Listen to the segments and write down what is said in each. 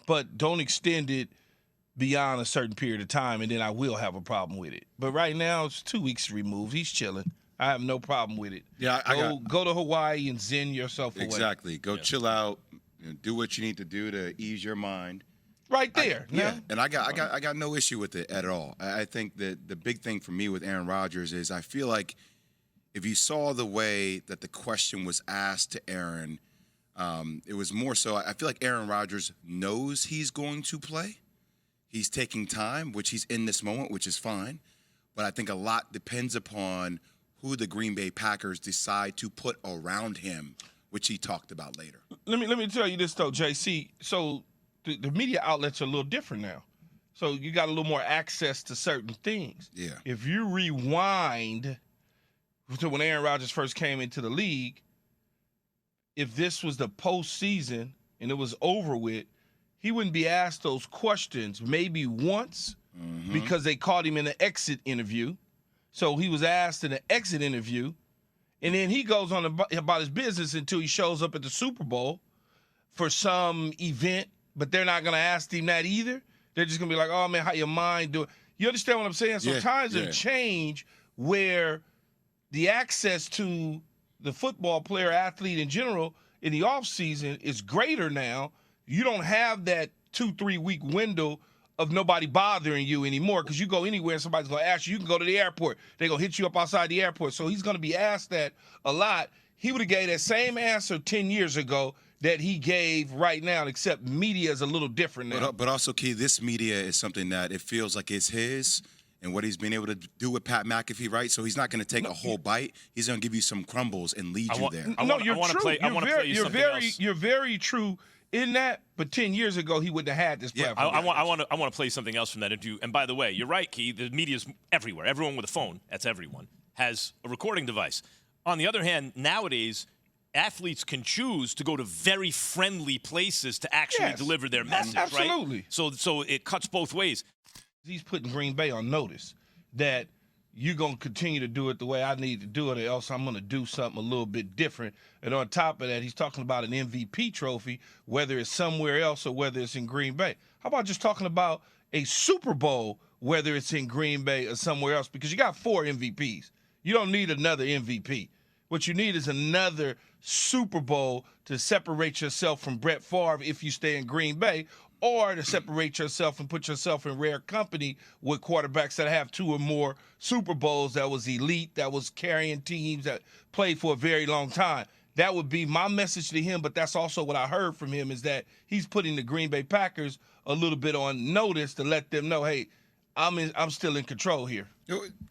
but don't extend it beyond a certain period of time, and then I will have a problem with it. But right now, it's 2 weeks removed. He's chilling. I have no problem with it. Yeah, go to Hawaii and zen yourself away. Exactly. Go chill out. Do what you need to do to ease your mind. Right there. And I got no issue with it at all. I think that the big thing for me with Aaron Rodgers is I feel like if you saw the way that the question was asked to Aaron, it was more so I feel like Aaron Rodgers knows he's going to play. He's taking time, which he's in this moment, which is fine. But I think a lot depends upon who the Green Bay Packers decide to put around him, which he talked about later. Let me tell you this, though, JC. So the media outlets are a little different now. So you got a little more access to certain things. Yeah. If you rewind to when Aaron Rodgers first came into the league, if this was the postseason and it was over with, he wouldn't be asked those questions maybe once because they caught him in an exit interview. So he was asked in an exit interview, and then he goes on about his business until he shows up at the Super Bowl for some event, but they're not going to ask him that either. They're just going to be like, oh, man, how your mind doing? You understand what I'm saying? So times have changed where the access to the football player, athlete in general in the offseason is greater now. You don't have that 2-3 week window of nobody bothering you anymore because you go anywhere and somebody's going to ask you. You can go to the airport. They're going to hit you up outside the airport. So he's going to be asked that a lot. He would have gave that same answer 10 years ago that he gave right now, except media is a little different now. But also, Key, this media is something that it feels like it's his and what he's been able to do with Pat McAfee, right? So he's not going to take a whole bite. He's going to give you some crumbles and lead you there. You're very true in that, but 10 years ago, he wouldn't have had this platform. I want to play something else from that. And by the way, you're right, Key. The media's everywhere. Everyone with a phone, that's everyone, has a recording device. On the other hand, nowadays, athletes can choose to go to very friendly places to actually deliver their message, absolutely. Right? So it cuts both ways. He's putting Green Bay on notice that you're going to continue to do it the way I need to do it, or else I'm going to do something a little bit different. And on top of that, he's talking about an MVP trophy, whether it's somewhere else or whether it's in Green Bay. How about just talking about a Super Bowl, whether it's in Green Bay or somewhere else? Because you got 4 MVPs. You don't need another MVP. What you need is another Super Bowl to separate yourself from Brett Favre if you stay in Green Bay, or to separate yourself and put yourself in rare company with quarterbacks that have 2 or more Super Bowls that was elite, that was carrying teams, that played for a very long time. That would be my message to him, but that's also what I heard from him is that he's putting the Green Bay Packers a little bit on notice to let them know, hey, I'm still in control here.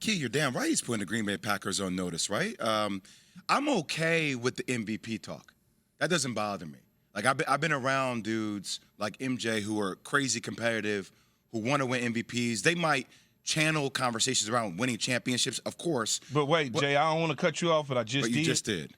Key, you're damn right he's putting the Green Bay Packers on notice, right? I'm okay with the MVP talk. That doesn't bother me. Like, I've been around dudes like MJ who are crazy competitive, who want to win MVPs. They might channel conversations around winning championships, of course. But wait, Jay, I don't want to cut you off, but you just did.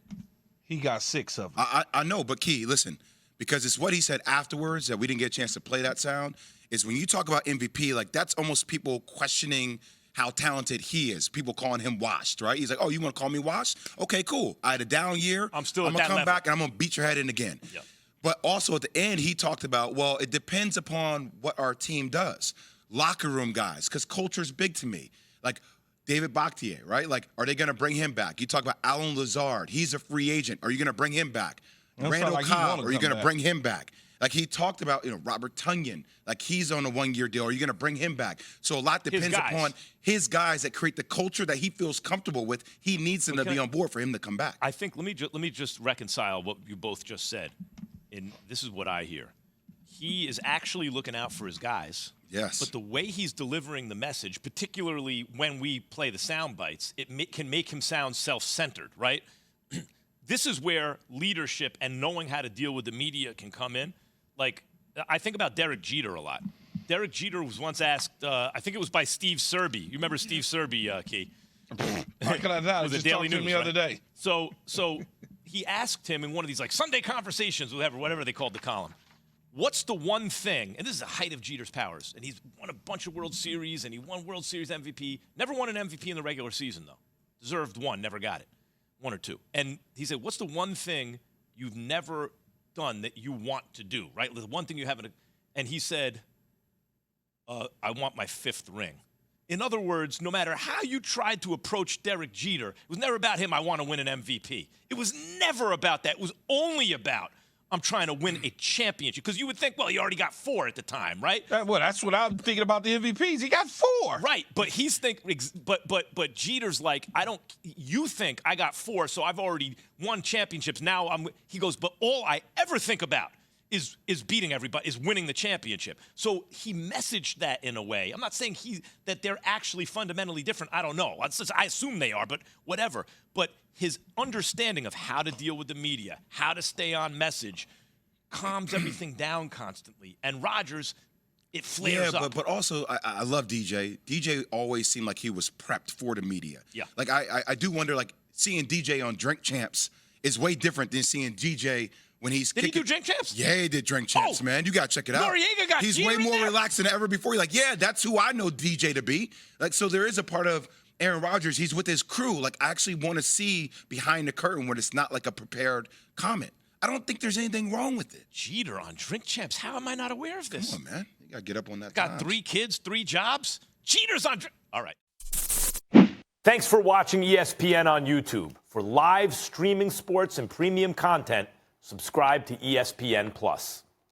He got 6 of them. I know, but Key, listen, because it's what he said afterwards that we didn't get a chance to play that sound, is when you talk about MVP, like that's almost people questioning how talented he is. People calling him washed, right? He's like, oh, you want to call me washed? Okay, cool. I had a down year. I'm going to come back and I'm going to beat your head in again. Yep. But also at the end, he talked about, well, it depends upon what our team does. Locker room guys, because culture's big to me. Like David Bakhtier, right? Like, are they going to bring him back? You talk about Alan Lazard. He's a free agent. Are you going to bring him back? Randall Cobb, are you going to bring him back? Like he talked about, Robert Tonyan, like he's on a 1-year deal. Are you going to bring him back? So a lot depends upon his guys that create the culture that he feels comfortable with. He needs them to be on board for him to come back. I think let me just reconcile what you both just said. And this is what I hear. He is actually looking out for his guys. Yes. But the way he's delivering the message, particularly when we play the sound bites, can make him sound self-centered, right? This is where leadership and knowing how to deal with the media can come in. Like, I think about Derek Jeter a lot. Derek Jeter was once asked, I think it was by Steve Serby. You remember Steve Serby, Key? How can I not? He was talking to me the other day. So he asked him in one of these like Sunday conversations, whatever they called the column, what's the one thing, and this is the height of Jeter's powers, and he's won a bunch of World Series, and he won World Series MVP, never won an MVP in the regular season, though. Deserved one, never got it. 1 or 2. And he said, what's the one thing you've never done that you want to do, right? The one thing you haven't. and he said, I want my 5th ring. In other words, no matter how you tried to approach Derek Jeter, it was never about him, I want to win an MVP. It was never about that. It was only about, I'm trying to win a championship. Because you would think, well, he already got 4 at the time, right? Well, that's what I'm thinking about the MVPs. He got 4. Right, but he's but Jeter's like, you think I got 4, so I've already won championships. Now he goes, but all I ever think about is beating everybody, is winning the championship. So he messaged that in a way. I'm not saying that they're actually fundamentally different. I don't know. I assume they are, but whatever. But his understanding of how to deal with the media, how to stay on message, calms everything down constantly. And Rodgers, it flares up. Yeah, but also I love DJ. DJ always seemed like he was prepped for the media. Yeah. Like I do wonder, like seeing DJ on Drink Champs is way different than seeing DJ when he's Did he do Drink Champs? Yeah, he did Drink Champs, man. You got to check it out. Noriega got He's Jeter way in more there? relaxed than ever before. He's like, yeah, that's who I know DJ to be. Like, so there is a part of Aaron Rodgers, he's with his crew. Like, I actually want to see behind the curtain when it's not like a prepared comment. I don't think there's anything wrong with it. Jeter on Drink Champs. How am I not aware of this? Come on, man. You got to get up on that. Got 3 kids, 3 jobs. Jeter's on Drink. All right. Thanks for watching ESPN on YouTube. For live streaming sports and premium content, subscribe to ESPN Plus.